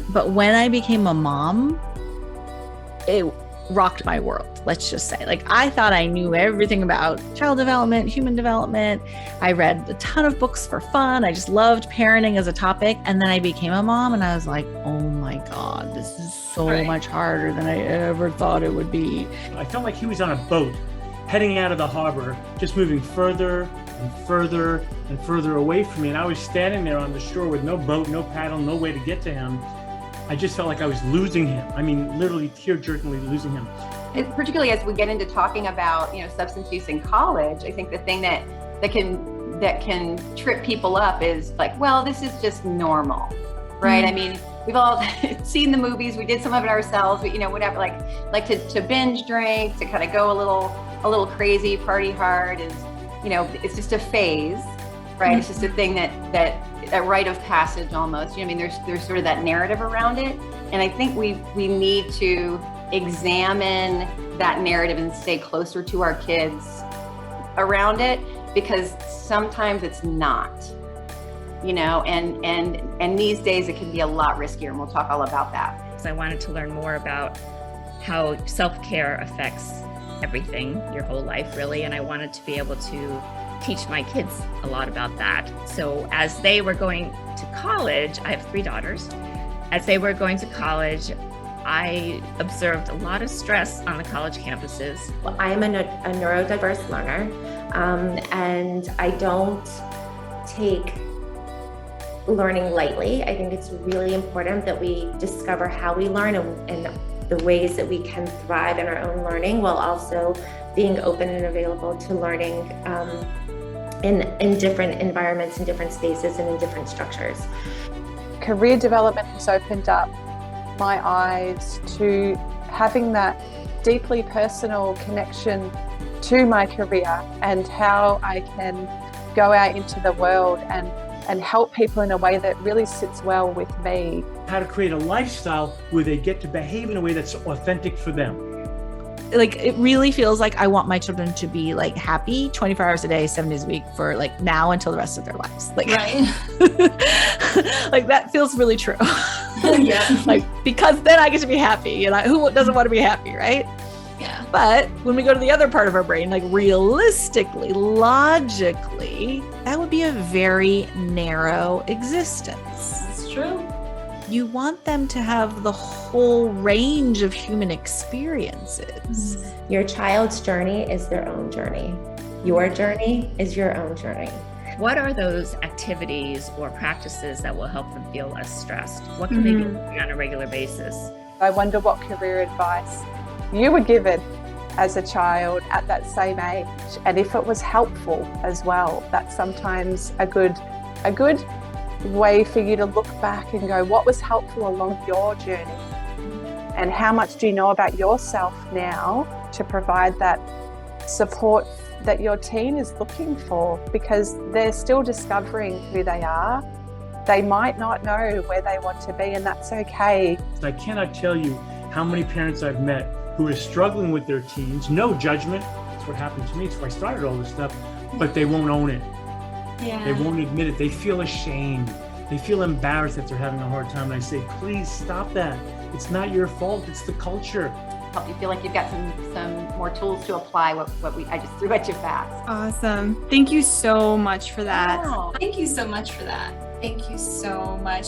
fun. But when I became a mom, it rocked my world. Let's just say, like, I thought I knew everything about child development, human development. I read a ton of books for fun. I just loved parenting as a topic. And then I became a mom and I was like, oh my God, this is so much harder than I ever thought it would be. I felt like he was on a boat heading out of the harbor, just moving further and further and further away from me. And I was standing there on the shore with no boat, no paddle, no way to get to him. I just felt like I was losing him. I mean, literally tear-jerkingly losing him. And particularly as we get into talking about, substance use in college, I think the thing that can trip people up is like, well, this is just normal, right? I mean, we've all seen the movies. We did some of it ourselves, but whatever. Like to binge drink, to kind of go a little crazy, party hard is, it's just a phase, right? It's just a thing that a rite of passage almost. There's sort of that narrative around it, and I think we need to examine that narrative and stay closer to our kids around it, because sometimes it's not, and these days it can be a lot riskier, and we'll talk all about that. So I wanted to learn more about how self-care affects everything, your whole life really, and I wanted to be able to teach my kids a lot about that. So as they were going to college, I have 3 daughters. As they were going to college, I observed a lot of stress on the college campuses. Well, I am a neurodiverse learner, and I don't take learning lightly. I think it's really important that we discover how we learn and the ways that we can thrive in our own learning, while also being open and available to learning in different environments, in different spaces, and in different structures. Career development has opened up my eyes to having that deeply personal connection to my career and how I can go out into the world and help people in a way that really sits well with me. How to create a lifestyle where they get to behave in a way that's authentic for them. Like, it really feels like I want my children to be like happy 24 hours a day, 7 days a week, for like now until the rest of their lives. Like, right. Like, that feels really true. Yeah. Like, because then I get to be happy, and who doesn't want to be happy, right? Yeah. But when we go to the other part of our brain, like realistically, logically, that would be a very narrow existence. That's true. You want them to have the whole range of human experiences. Your child's journey is their own journey. Your journey is your own journey. What are those activities or practices that will help them feel less stressed? What can they be doing on a regular basis? I wonder what career advice you were given as a child at that same age, and if it was helpful as well. That's sometimes a good way for you to look back and go, what was helpful along your journey? And how much do you know about yourself now to provide that support that your teen is looking for? Because they're still discovering who they are. They might not know where they want to be, and that's okay. I cannot tell you how many parents I've met who are struggling with their teens. No judgment. That's what happened to me. It's why I started all this stuff. But they won't own it. Yeah. They won't admit it. They feel ashamed. They feel embarrassed that they're having a hard time. And I say, please stop that. It's not your fault. It's the culture. Help you feel like you've got some more tools to apply what I just threw at you fast. Awesome. Thank you so much for that. Wow. Thank you so much for that. Thank you so much.